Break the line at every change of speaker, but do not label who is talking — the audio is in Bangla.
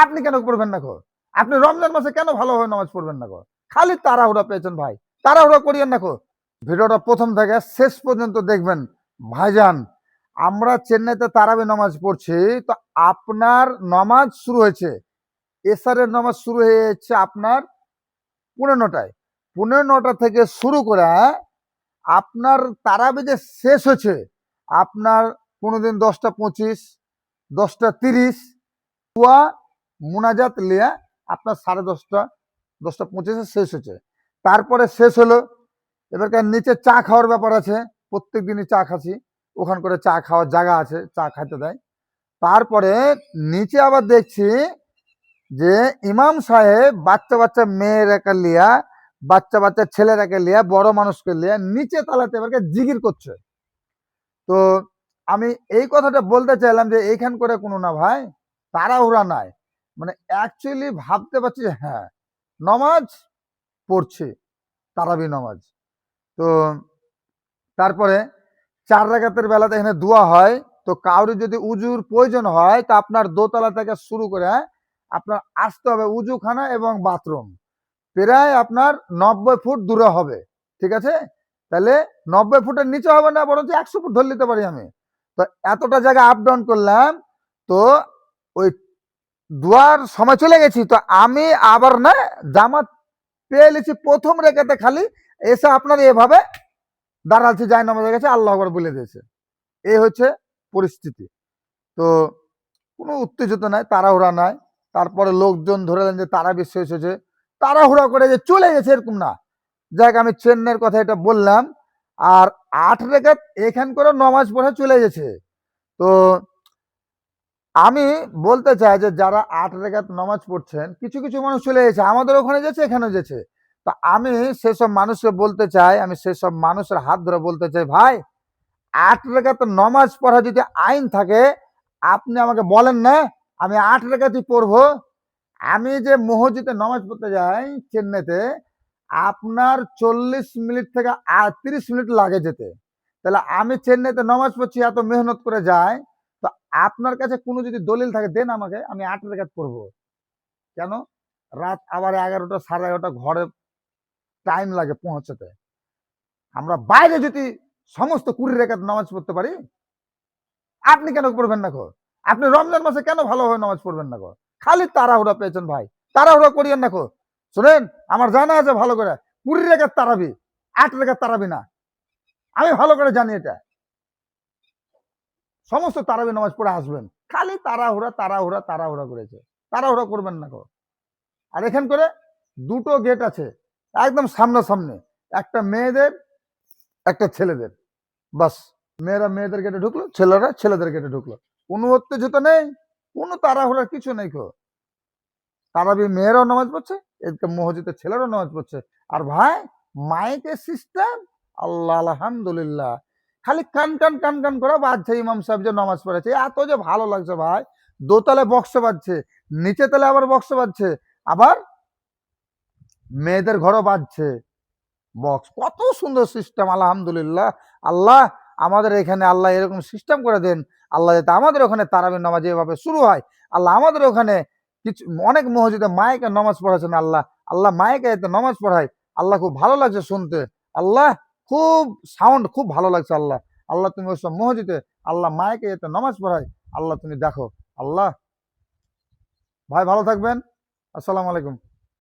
আপনি কেন পড়বেন না গো? আপনি রমজান মাসে কেন ভালোভাবে নামাজ পড়বেন না গো? খালি তাড়াহুড়া পেয়েছেন ভাই, তাড়াহুড়া করিয়েন না গো। ভিডিওটা প্রথম থেকে শেষ পর্যন্ত দেখবেন। ভাইজান, আমরা চেন্নাইতে তারাবি নামাজ পড়ছি, তো আপনার নামাজ শুরু হয়েছে, এসারের নামাজ শুরু হয়েছে আপনার 9:30টায়। 9:30 থেকে শুরু করে আপনার তারাবি যে শেষ হয়েছে আপনার কোনোদিন 10:25, 10:30 কুয়া মুনাজাত লিয়া আপনার 10:30, 10:25 শেষ হয়েছে। তারপরে শেষ হলো, এবারকার নিচে চা খাওয়ার ব্যাপার আছে। প্রত্যেক দিনই চা খাচ্ছি, ওখান করে চা খাওয়ার জায়গা আছে, চা খাইতে দেয়। তারপরে নিচে আবার দেখছি যে ইমাম সাহেব বাচ্চা বাচ্চা মেয়েরাকে লিয়া, বাচ্চা বাচ্চা ছেলেরাকে লিয়া, বড় মানুষকে লিয়া নিচে তালাতে এবারকে জিগির করছে। তো আমি এই কথাটা বলতে চাইলাম যে এইখান করে কোনো না ভাই, তাড়াহুড়া নাই, মানে অ্যাকচুয়ালি ভাবতে পারছি যে হ্যাঁ নমাজ পড়ছি, তারাবি নামাজ। তো তারপরে 4 রাকাতের বেলাতে এখানে দোয়া হয়। তো কাউরি যদি উজুর প্রয়োজন হয় তা আপনার দোতলা থেকে শুরু করে আপনার আসতে হবে উজুখানা এবং বাথরুম, প্রায় আপনার 90 ফুট দূরে হবে। ঠিক আছে, তাহলে 90 ফুটের নিচে হবে না, বরঞ্চ 100 ফুট ধরে নিতে পারি আমি। তো এতটা জায়গা আপ ডাউন করলাম, তো ওই দোয়ার সময় চলে গেছি, তো আমি আবার না জামাত পেয়ে নিয়েছি প্রথম রেখাতে, খালি এসে আপনার এভাবে দাঁড়াচ্ছি, যাই নামাজের কাছে আল্লাহ আকবার বলে দিয়েছে। এই হচ্ছে পরিস্থিতি। তো কোনো উত্তেজিত নাই, তাড়াহুড়া নাই। তারপরে লোকজন ধরেলেন যে তারা শেষ হয়েছে, তাড়াহুড়া করে যে চলে গেছে এরকম না। যাক, আমি চেন্নাইয়ের কথা এটা বললাম। আর 8 রেখাত এখান করে নামাজ পড়ে চলে গেছে। তো আমি বলতে চাই যে যারা 8 রেখাত নামাজ পড়ছেন, কিছু কিছু মানুষ চলে গেছে, আমাদের ওখানে যেছে, এখানেও যেছে। তো আমি সেসব মানুষকে বলতে চাই, আমি সেসব মানুষের হাত ধরে বলতে চাই, ভাই 8 রেখাত নামাজ পড়া যদি আইন থাকে, আপনি আমাকে বলেন না, আমি 8 রেখাতই পড়বো। আমি যে মসজিদে নামাজ পড়তে যাই চেন্নাইতে, আপনার 40 মিনিট থেকে 30 মিনিট লাগে যেতে। তাহলে আমি চেন্নাইতে নামাজ পড়ছি, এত মেহনত করে যাই, তো আপনার কাছে কোনো যদি দলিল থাকে দেন আমাকে, আমি 8 রেখাত পড়বো। কেন? রাত আবার 11টা, 11:30 ঘরে টাইম লাগে পৌঁছাতে। আমরা বাইরে যদি সমস্ত 20 রেখাত নামাজ পড়তে পারি, আপনি কেন পড়বেন না গো? আপনি রমজান মাসে কেন ভালোভাবে নামাজ পড়বেন না গো? খালি তাড়াহুড়া পেয়েছেন ভাই, তাড়াহুড়া করিয়েন না গো। শুনেন, আমার জানা আছে ভালো করে, 20 রেখাত তারাবি, 8 রেখাত তারাবি না। আমি ভালো করে জানি এটা। সমস্ত তারাবি নামাজ পড়ে আসবেন, খালি তাড়াহুড়া তাড়াহুড়া তাড়াহুড়া করেছে। তাড়াহুড়া করবেন না গো। আর এখান করে দুটো গেট আছে, একদম সামনাসামনি, একটা মেয়েদের, একটা ছেলেদের। বাস, মেয়েরা মেয়েদের গেটে ঢুকলো, ছেলেরা ছেলেদের গেটে ঢুকলো। কোনো উত্তেজিত নেই, কোনো তাড়াহুড়ার কিছু নেই গো। তারাবি মেয়েরাও নামাজ পড়ছে, এদিকে মসজিদের ছেলেরাও নামাজ পড়ছে। আর ভাই মাইকের সিস্টেম, আল্লাহ আলহামদুলিল্লাহ, খালি কান কান কান কান করে বাজছে। ইমাম সাহেব যে নামাজ পড়েছে, এত যে ভালো লাগছে ভাই। দোতলে বক্স বাজছে, নিচে তলে আবার বক্স বাজছে, আবার মেয়েদের ঘরও বাজছে বক্স। কত সুন্দর সিস্টেম, আলহামদুলিল্লাহ। আল্লাহ আমাদের এখানে আল্লাহ এরকম সিস্টেম করে দেন। আল্লাহ যাতে আমাদের ওখানে তারাবির নামাজ এভাবে শুরু হয়। আল্লাহ আমাদের ওখানে কিছু অনেক মসজিদে মায়েকে নামাজ পড়াচ্ছেন, আল্লাহ আল্লাহ মায়েকে যাতে নামাজ পড়ায়। আল্লাহ খুব ভালো লাগছে শুনতে। আল্লাহ খুব সাউন্ড খুব ভালো লাগছে। আল্লাহ আল্লাহ তুমি ওইসব মসজিদে আল্লাহ মায়েকে যাতে নামাজ পড়ায়, আল্লাহ তুমি দেখো। আল্লাহ ভাই ভালো থাকবেন। আসসালামু আলাইকুম।